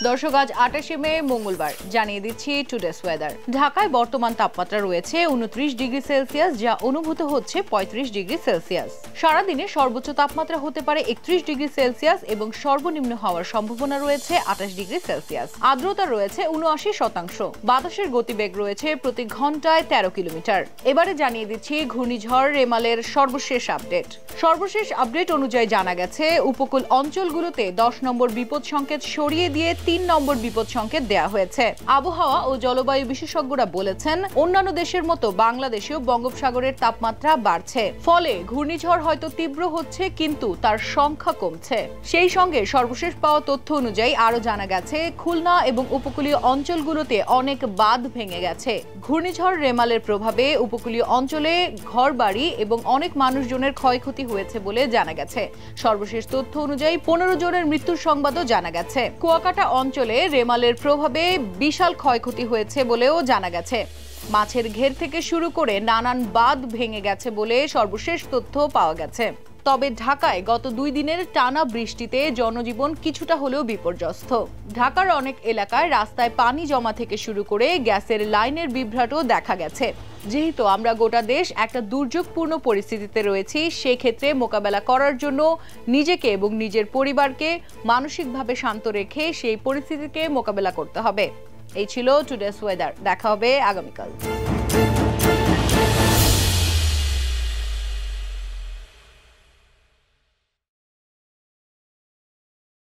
দর্শক, আজ 28 মে মঙ্গলবার, জানিয়ে দিচ্ছি টুডেস ওয়েদার। ঢাকায় বর্তমান তাপমাত্রা রয়েছে 29 ডিগ্রি সেলসিয়াস, যা অনুভূত হচ্ছে 35 ডিগ্রি সেলসিয়াস। সারাদিনে সর্বোচ্চ তাপমাত্রা হতে পারে 31 ডিগ্রি সেলসিয়াস এবং সর্বনিম্ন হওয়ার সম্ভাবনা রয়েছে 28 ডিগ্রি সেলসিয়াস। আর্দ্রতা রয়েছে 79%। বাতাসের গতিবেগ রয়েছে প্রতি ঘন্টায় 13 কিলোমিটার। এবারে জানিয়ে দিচ্ছি ঘূর্ণিঝড় রেমালের সর্বশেষ আপডেট। সর্বশেষ আপডেট অনুযায়ী জানা গেছে, উপকূল অঞ্চলগুলোতে 10 নম্বর বিপদ সংকেত সরিয়ে দিয়ে 3 নম্বর বিপদ সংকেত দেয়া হয়েছে। আবহাওয়া ও জলবায়ু বিশেষজ্ঞরা বলেছেন, অন্যান্য দেশের মতো বাংলাদেশেও বঙ্গোপসাগরের তাপমাত্রা বাড়ছে। ফলে ঘূর্ণিঝড় হয়তো তীব্র হচ্ছে, কিন্তু তার সংখ্যা কমছে। সেই সঙ্গে সর্বশেষ পাওয়া তথ্য অনুযায়ী আরো জানা গেছে, খুলনা এবং উপকূলীয় অঞ্চলগুলোতে অনেক বাঁধ ভেঙে গেছে। ঘূর্ণিঝড় রেমালের প্রভাবে উপকূলীয় অঞ্চলে ঘরবাড়ি এবং অনেক মানুষজনের ক্ষয়ক্ষতি হয়েছে বলে জানা গেছে। সর্বশেষ তথ্য অনুযায়ী 15 জনের মৃত্যুর সংবাদও জানা গেছে। কুয়াকাটা অঞ্চলে রেমালের প্রভাবে বিশাল ক্ষয়ক্ষতি হয়েছে বলেও জানা গেছে। মাছের ঘের থেকে শুরু করে নানান বাঁধ ভেঙে গেছে বলে সর্বশেষ তথ্য পাওয়া গেছে। তবে ঢাকায় গত 2 দিনের টানা বৃষ্টিতে জনজীবন কিছুটা হলেও বিপর্যস্ত। ঢাকার অনেক এলাকায় রাস্তায় পানি জমা থেকে শুরু করে গ্যাসের লাইনের বিভ্রাটও দেখা গেছে। যেহেতু আমরা গোটা দেশ একটা দুর্যোগপূর্ণ পরিস্থিতিতে রয়েছি, সেক্ষেত্রে মোকাবেলা করার জন্য নিজেকে এবং নিজের পরিবারকে মানসিকভাবে শান্ত রেখে সেই পরিস্থিতিকে মোকাবেলা করতে হবে। এই ছিল টুডেস ওয়েদার। দেখা হবে আগামীকাল।